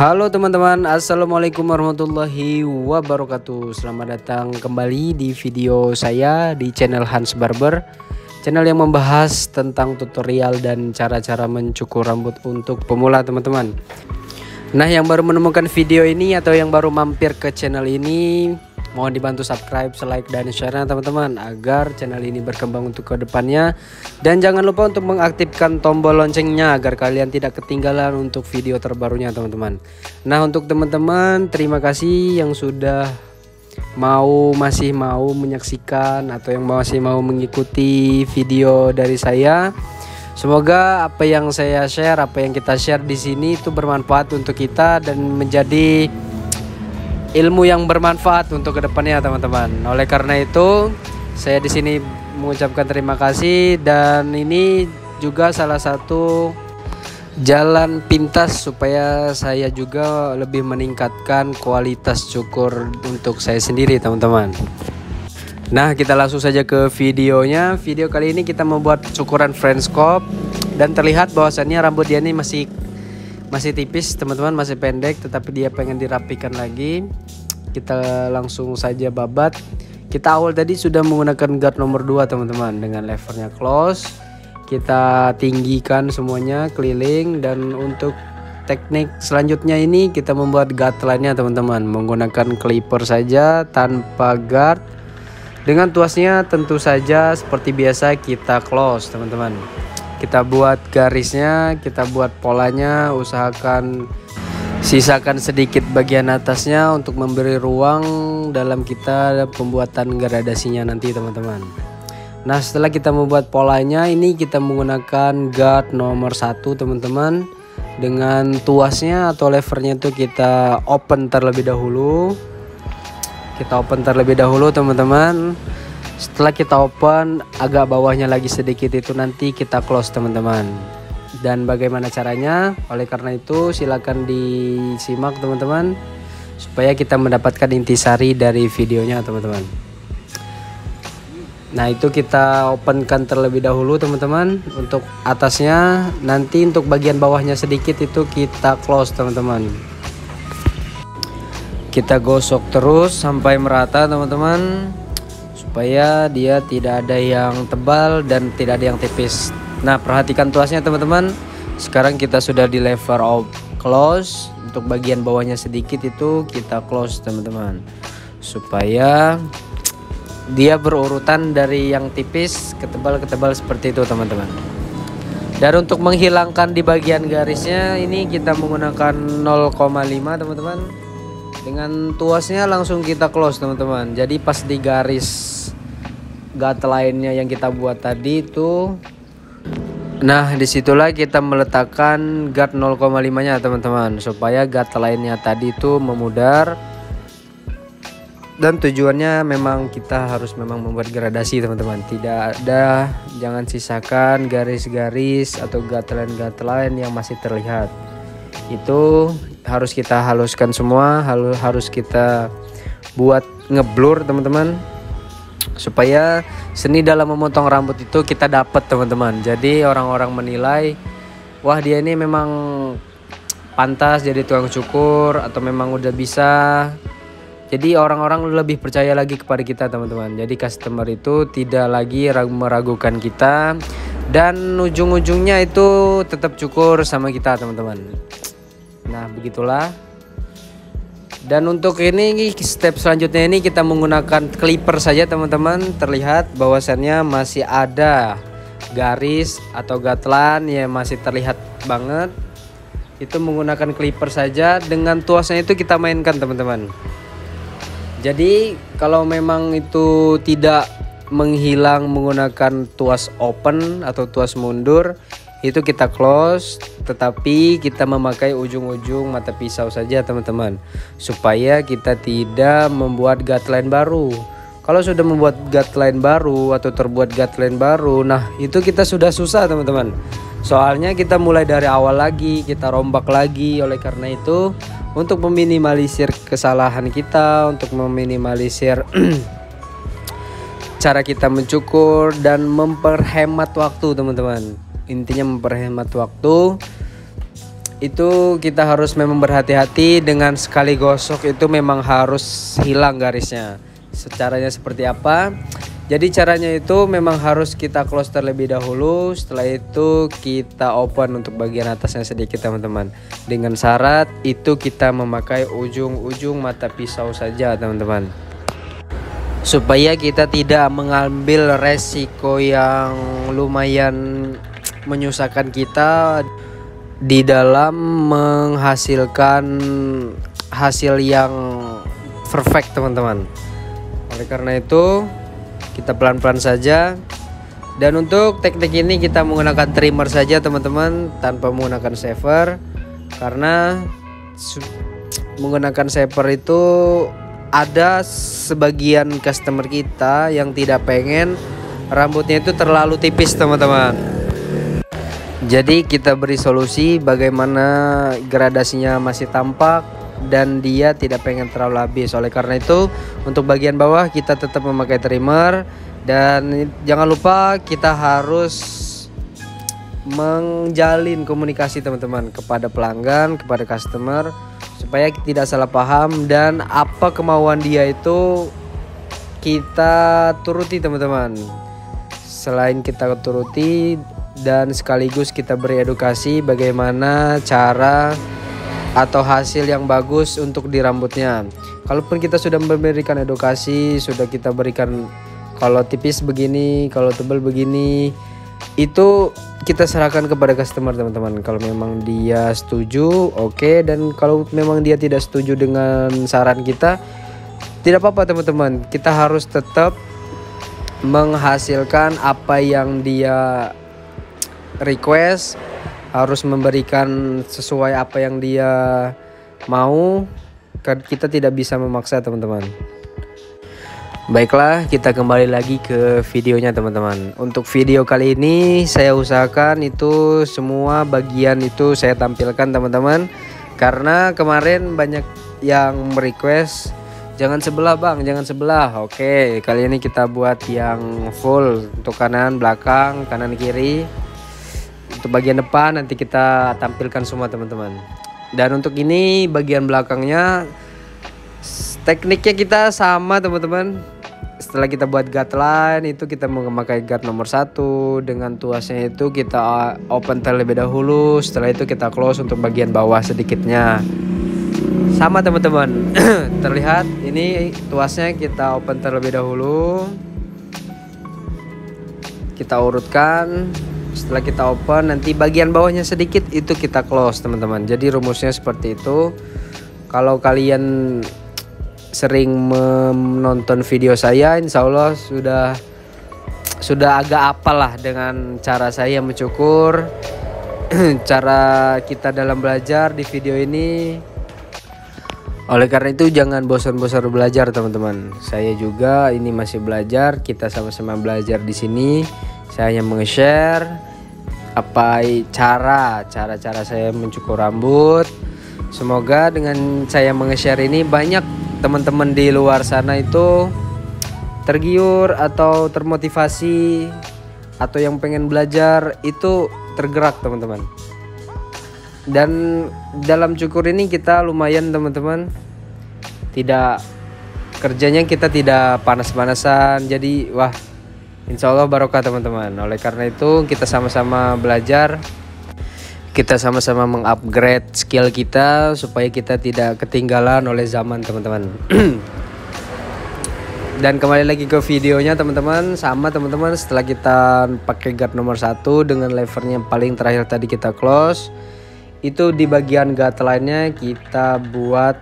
Halo teman-teman, assalamualaikum warahmatullahi wabarakatuh. Selamat datang kembali di video saya di channel Hans Barber, channel yang membahas tentang tutorial dan cara-cara mencukur rambut untuk pemula teman-teman. Nah, yang baru menemukan video ini atau yang baru mampir ke channel ini, mohon dibantu subscribe, like, dan share-nya teman-teman agar channel ini berkembang untuk ke depannya. Dan jangan lupa untuk mengaktifkan tombol loncengnya agar kalian tidak ketinggalan untuk video terbarunya teman-teman. Nah, untuk teman-teman, terima kasih yang sudah masih mau menyaksikan atau yang masih mau mengikuti video dari saya. Semoga apa yang saya share, apa yang kita share di sini itu bermanfaat untuk kita dan menjadi ilmu yang bermanfaat untuk kedepannya teman-teman. Oleh karena itu, saya di sini mengucapkan terima kasih, dan ini juga salah satu jalan pintas supaya saya juga lebih meningkatkan kualitas cukur untuk saya sendiri teman-teman. Nah, kita langsung saja ke videonya. Video kali ini kita membuat cukuran French comb, dan terlihat bahwasannya rambut dia ini masih tipis teman-teman, masih pendek, tetapi dia pengen dirapikan lagi. Kita langsung saja babat. Kita awal tadi sudah menggunakan guard nomor 2 teman-teman, dengan levernya close. Kita tinggikan semuanya keliling, dan untuk teknik selanjutnya ini kita membuat guard lainnya teman-teman, menggunakan clipper saja tanpa guard. Dengan tuasnya tentu saja seperti biasa kita close teman-teman. Kita buat garisnya, kita buat polanya, sisakan sedikit bagian atasnya untuk memberi ruang dalam kita pembuatan gradasinya nanti teman-teman. Nah, setelah kita membuat polanya, ini kita menggunakan guard nomor 1 teman-teman. Dengan tuasnya atau levernya itu kita open terlebih dahulu. Teman-teman. Setelah kita open, agak bawahnya lagi sedikit itu nanti kita close teman-teman. Dan bagaimana caranya? Oleh karena itu silakan disimak teman-teman, supaya kita mendapatkan intisari dari videonya teman-teman. Nah, itu kita openkan terlebih dahulu teman-teman. Untuk atasnya, nanti untuk bagian bawahnya sedikit itu kita close teman-teman. Kita gosok terus sampai merata teman-teman, supaya dia tidak ada yang tebal dan tidak ada yang tipis. Nah, perhatikan tuasnya teman-teman. Sekarang kita sudah di lever of close. Untuk bagian bawahnya sedikit itu kita close teman-teman, supaya dia berurutan dari yang tipis ke tebal seperti itu teman-teman. Dan untuk menghilangkan di bagian garisnya ini kita menggunakan 0,5 teman-teman. Dengan tuasnya langsung kita close teman-teman. Jadi pas di garis guard lainnya yang kita buat tadi itu, nah disitulah kita meletakkan guard 0,5 nya teman-teman, supaya guard lainnya tadi itu memudar. Dan tujuannya memang kita harus membuat gradasi teman-teman. Tidak ada, jangan sisakan garis-garis atau guard lain yang masih terlihat. Itu harus kita haluskan semua, harus kita buat ngeblur teman-teman, supaya seni dalam memotong rambut itu kita dapat teman-teman. Jadi orang-orang menilai, wah dia ini memang pantas jadi tukang cukur atau memang udah bisa. Jadi orang-orang lebih percaya lagi kepada kita teman-teman. Jadi customer itu tidak lagi meragukan kita, dan ujung-ujungnya itu tetap cukur sama kita teman-teman. Nah, begitulah. Dan untuk ini step selanjutnya ini kita menggunakan clipper saja teman-teman. Terlihat bahwasannya masih ada garis atau gatlan yang masih terlihat banget. Itu menggunakan clipper saja. Dengan tuasnya itu kita mainkan teman-teman. Jadi kalau memang itu tidak menghilang menggunakan tuas open atau tuas mundur, itu kita close, tetapi kita memakai ujung-ujung mata pisau saja teman-teman, supaya kita tidak membuat guideline baru. Kalau sudah membuat guideline baru atau terbuat guideline baru, nah itu kita sudah susah teman-teman. Soalnya kita mulai dari awal lagi, kita rombak lagi. Oleh karena itu, untuk meminimalisir kesalahan kita, untuk meminimalisir cara kita mencukur dan memperhemat waktu teman-teman. Intinya memperhemat waktu. itu kita harus memang berhati-hati dengan sekali gosok itu memang harus hilang garisnya. Caranya seperti apa? Jadi caranya itu memang harus kita close terlebih dahulu. Setelah itu kita open untuk bagian atasnya sedikit teman-teman. Dengan syarat itu kita memakai ujung-ujung mata pisau saja teman-teman. Supaya kita tidak mengambil resiko yang lumayan menyusahkan kita di dalam menghasilkan hasil yang perfect teman-teman. Oleh karena itu kita pelan-pelan saja. Dan untuk teknik ini kita menggunakan trimmer saja teman-teman, tanpa menggunakan shaver. Karena menggunakan shaver itu ada sebagian customer kita yang tidak pengen rambutnya itu terlalu tipis teman-teman. Jadi kita beri solusi bagaimana gradasinya masih tampak dan dia tidak pengen terlalu habis. Oleh karena itu untuk bagian bawah kita tetap memakai trimmer. Dan jangan lupa kita harus menjalin komunikasi teman-teman kepada pelanggan, kepada customer, supaya tidak salah paham dan apa kemauan dia itu kita turuti teman-teman. Selain kita turuti dan sekaligus kita beri edukasi bagaimana cara atau hasil yang bagus untuk di rambutnya. Kalaupun kita sudah memberikan edukasi, sudah kita berikan kalau tipis begini, kalau tebal begini, itu kita serahkan kepada customer teman-teman. Kalau memang dia setuju, oke. Dan kalau memang dia tidak setuju dengan saran kita, tidak apa-apa teman-teman. Kita harus tetap menghasilkan apa yang dia request, harus memberikan sesuai apa yang dia mau. Kita tidak bisa memaksa teman-teman. Baiklah, kita kembali lagi ke videonya teman-teman. Untuk video kali ini saya usahakan itu semua bagian itu saya tampilkan teman-teman. Karena kemarin banyak yang request, jangan sebelah bang, jangan sebelah. Oke, kali ini kita buat yang full untuk kanan, belakang, kanan, kiri. Untuk bagian depan nanti kita tampilkan semua teman-teman. Dan untuk ini bagian belakangnya tekniknya kita sama teman-teman. Setelah kita buat guideline itu kita memakai guard nomor 1. Dengan tuasnya itu kita open terlebih dahulu. Setelah itu kita close untuk bagian bawah sedikitnya. Sama teman-teman. Terlihat ini tuasnya kita open terlebih dahulu. Kita urutkan. Setelah kita open nanti bagian bawahnya sedikit itu kita close teman-teman. Jadi rumusnya seperti itu. Kalau kalian sering menonton video saya, insya Allah sudah agak apal lah dengan cara saya mencukur. Cara kita dalam belajar di video ini. Oleh karena itu jangan bosan-bosan belajar teman-teman. Saya juga ini masih belajar, kita sama-sama belajar di sini. Saya hanya meng-share apa cara saya mencukur rambut. Semoga dengan saya meng-share ini banyak teman-teman di luar sana itu tergiur atau termotivasi atau yang pengen belajar itu tergerak teman-teman. Dan dalam cukur ini kita lumayan teman-teman, tidak kerjanya kita tidak panas-panasan. Jadi wah, insya Allah barokah teman-teman. Oleh karena itu kita sama-sama belajar, kita sama-sama mengupgrade skill kita supaya kita tidak ketinggalan oleh zaman teman-teman. Dan kembali lagi ke videonya teman-teman. Sama teman-teman, setelah kita pakai guard nomor 1 dengan levernya paling terakhir tadi kita close, itu di bagian guard lainnya kita buat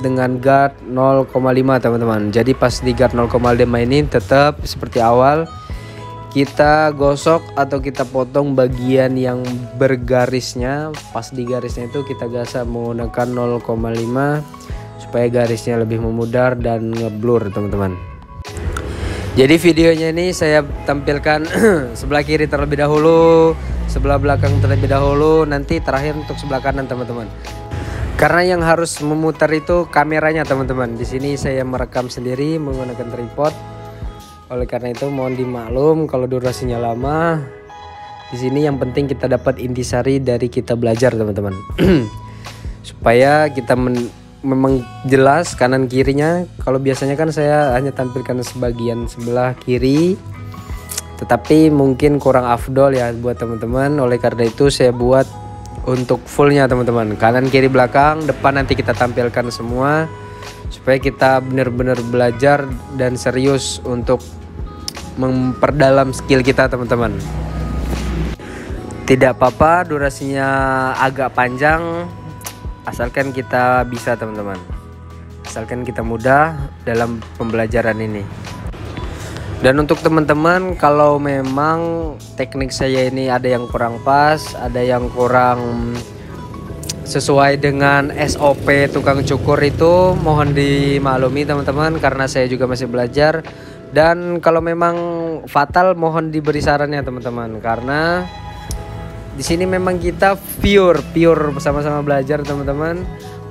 dengan guard 0,5 teman-teman. Jadi pas di guard 0,5 ini tetap seperti awal, kita gosok atau kita potong bagian yang bergarisnya. Pas di garisnya itu kita gasa menggunakan 0,5 supaya garisnya lebih memudar dan ngeblur teman-teman. Jadi videonya ini saya tampilkan sebelah kiri terlebih dahulu, sebelah belakang terlebih dahulu, nanti terakhir untuk sebelah kanan teman-teman. Karena yang harus memutar itu kameranya teman-teman. Di sini saya merekam sendiri menggunakan tripod. Oleh karena itu mohon dimaklum kalau durasinya lama. Di sini yang penting kita dapat intisari dari kita belajar teman-teman. Supaya kita memang jelas kanan kirinya. Kalau biasanya kan saya hanya tampilkan sebagian sebelah kiri, tetapi mungkin kurang afdol ya buat teman-teman. Oleh karena itu saya buat untuk fullnya teman-teman, kanan kiri belakang depan nanti kita tampilkan semua, supaya kita benar-benar belajar dan serius untuk memperdalam skill kita teman-teman. Tidak apa-apa durasinya agak panjang, asalkan kita bisa teman-teman, asalkan kita mudah dalam pembelajaran ini. Dan untuk teman-teman, kalau memang teknik saya ini ada yang kurang pas, ada yang kurang sesuai dengan SOP tukang cukur, itu mohon dimaklumi teman-teman, karena saya juga masih belajar. Dan kalau memang fatal mohon diberi sarannya teman-teman, karena di sini memang kita pure bersama-sama belajar teman-teman.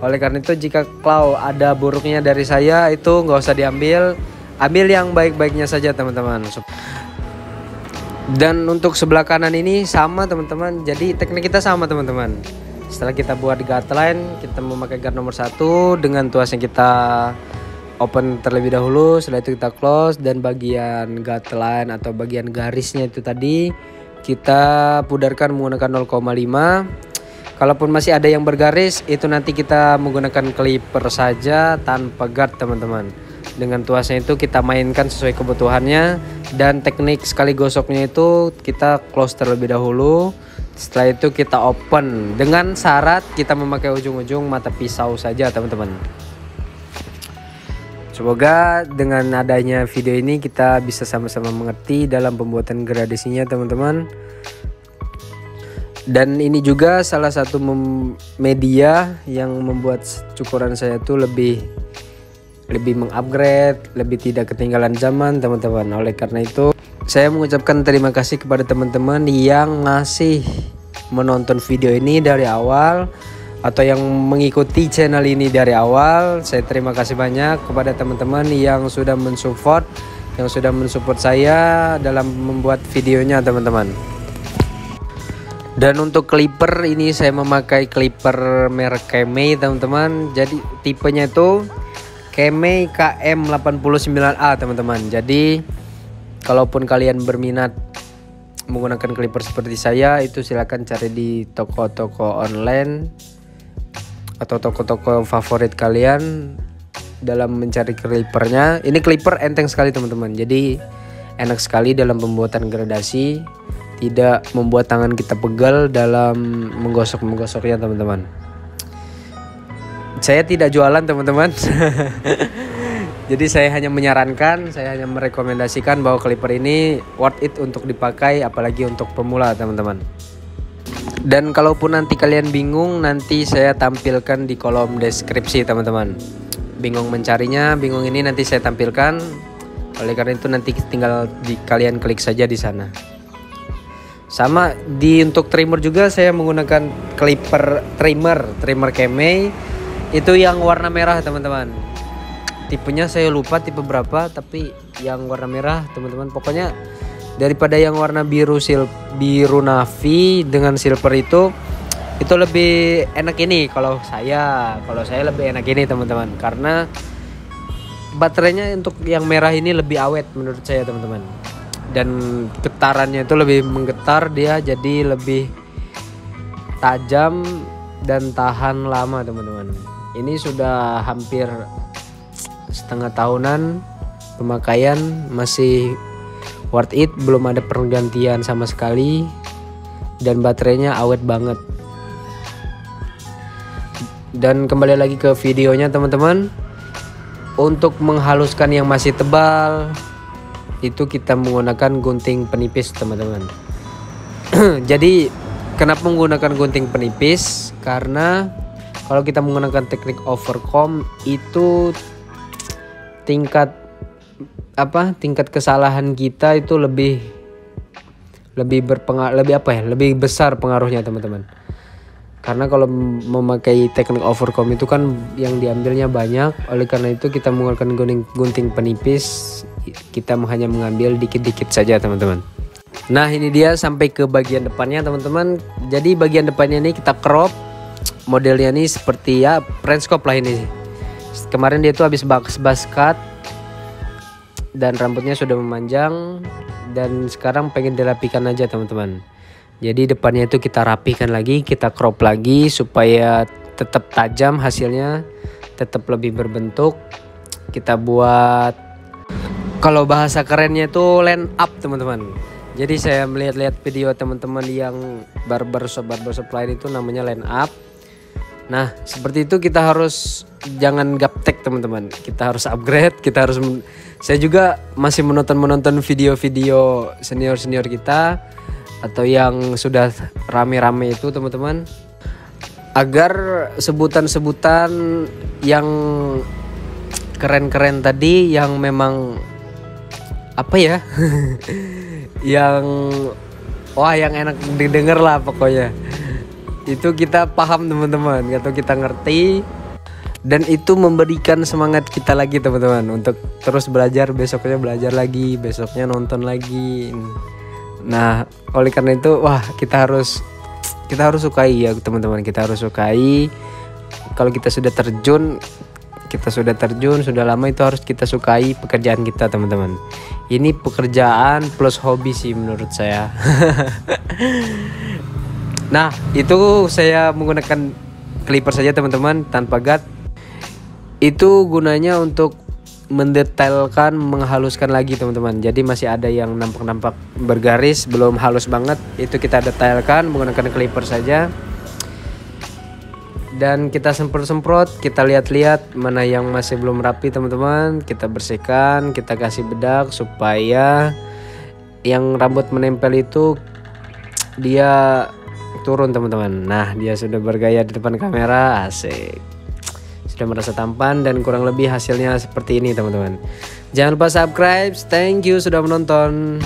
Oleh karena itu jika kalau ada buruknya dari saya itu nggak usah diambil, ambil yang baik-baiknya saja teman-teman. Dan untuk sebelah kanan ini sama teman-teman, jadi teknik kita sama teman-teman. Setelah kita buat guideline, kita memakai guard nomor 1 dengan tuasnya kita open terlebih dahulu, setelah itu kita close, dan bagian guideline atau bagian garisnya itu tadi kita pudarkan menggunakan 0,5. Kalaupun masih ada yang bergaris, itu nanti kita menggunakan clipper saja tanpa guard teman-teman. Dengan tuasnya itu kita mainkan sesuai kebutuhannya, dan teknik sekali gosoknya itu kita close terlebih dahulu. Setelah itu kita open dengan syarat kita memakai ujung-ujung mata pisau saja teman-teman. Semoga dengan adanya video ini kita bisa sama-sama mengerti dalam pembuatan gradasinya teman-teman. Dan ini juga salah satu media yang membuat cukuran saya itu lebih mengupgrade, lebih tidak ketinggalan zaman teman-teman. Oleh karena itu saya mengucapkan terima kasih kepada teman-teman yang ngasih menonton video ini dari awal, atau yang mengikuti channel ini dari awal. Saya terima kasih banyak kepada teman-teman yang sudah mensupport, saya dalam membuat videonya teman-teman. Dan untuk clipper ini saya memakai clipper merek Kemei teman-teman. Jadi tipenya itu Kemei KM89A teman-teman. Jadi kalaupun kalian berminat menggunakan clipper seperti saya, itu silahkan cari di toko-toko online atau toko-toko favorit kalian dalam mencari clippernya. Ini clipper enteng sekali teman-teman, jadi enak sekali dalam pembuatan gradasi, tidak membuat tangan kita pegal dalam menggosoknya teman-teman. Saya tidak jualan teman-teman. Jadi saya hanya menyarankan, saya hanya merekomendasikan bahwa clipper ini worth it untuk dipakai, apalagi untuk pemula teman-teman. Dan kalaupun nanti kalian bingung, nanti saya tampilkan di kolom deskripsi teman-teman. Bingung mencarinya, bingung ini nanti saya tampilkan. Oleh karena itu nanti tinggal kalian klik saja di sana. Sama untuk trimmer juga saya menggunakan clipper trimmer Kemei, itu yang warna merah teman-teman. Tipenya saya lupa tipe berapa, tapi yang warna merah teman-teman. Pokoknya daripada yang warna biru navy dengan silver itu lebih enak ini. Kalau saya lebih enak ini teman-teman, karena baterainya untuk yang merah ini lebih awet menurut saya teman-teman, dan getarannya itu lebih menggetar, dia jadi lebih tajam dan tahan lama teman-teman. Ini sudah hampir setengah tahunan pemakaian, masih worth it, belum ada pergantian sama sekali, dan baterainya awet banget. Dan kembali lagi ke videonya teman-teman. Untuk menghaluskan yang masih tebal, itu kita menggunakan gunting penipis teman-teman. Jadi kenapa menggunakan gunting penipis? Karena kalau kita menggunakan teknik overcomb itu tingkat kesalahan kita itu lebih besar pengaruhnya teman-teman. Karena kalau memakai teknik overcomb itu kan yang diambilnya banyak. Oleh karena itu kita menggunakan gunting penipis, kita hanya mengambil dikit-dikit saja teman-teman. Nah ini dia sampai ke bagian depannya teman-teman. Jadi bagian depannya ini kita crop. Modelnya ini seperti ya French crop lah ini. Kemarin dia tuh habis buzz cut dan rambutnya sudah memanjang, dan sekarang pengen dirapikan aja teman-teman. Jadi depannya itu kita rapikan lagi, kita crop lagi supaya tetap tajam hasilnya, tetap lebih berbentuk. Kita buat, kalau bahasa kerennya itu line up teman-teman. Jadi saya melihat-lihat video teman-teman yang barbershop lain itu namanya line up. Nah seperti itu, kita harus jangan gaptek teman-teman, kita harus upgrade, kita harus saya juga masih menonton video-video senior kita atau yang sudah rame-rame itu teman-teman, agar sebutan-sebutan yang keren-keren tadi, yang memang apa ya yang wah yang enak didengar lah pokoknya, itu kita paham teman-teman, atau kita ngerti, dan itu memberikan semangat kita lagi teman-teman untuk terus belajar, besoknya belajar lagi, besoknya nonton lagi. Nah oleh karena itu wah kita harus sukai ya teman-teman, kita harus sukai. Kalau kita sudah terjun sudah lama, itu harus kita sukai pekerjaan kita teman-teman. Ini pekerjaan plus hobi sih menurut saya. Nah itu saya menggunakan clipper saja teman-teman, tanpa guard. Itu gunanya untuk mendetailkan, menghaluskan lagi teman-teman. Jadi masih ada yang nampak-nampak bergaris, belum halus banget, itu kita detailkan menggunakan clipper saja. Dan kita semprot-semprot, kita lihat-lihat mana yang masih belum rapi teman-teman, kita bersihkan, kita kasih bedak supaya yang rambut menempel itu dia turun teman-teman. Nah dia sudah bergaya di depan kamera, asik, sudah merasa tampan, dan kurang lebih hasilnya seperti ini teman-teman. Jangan lupa subscribe. Thank you sudah menonton.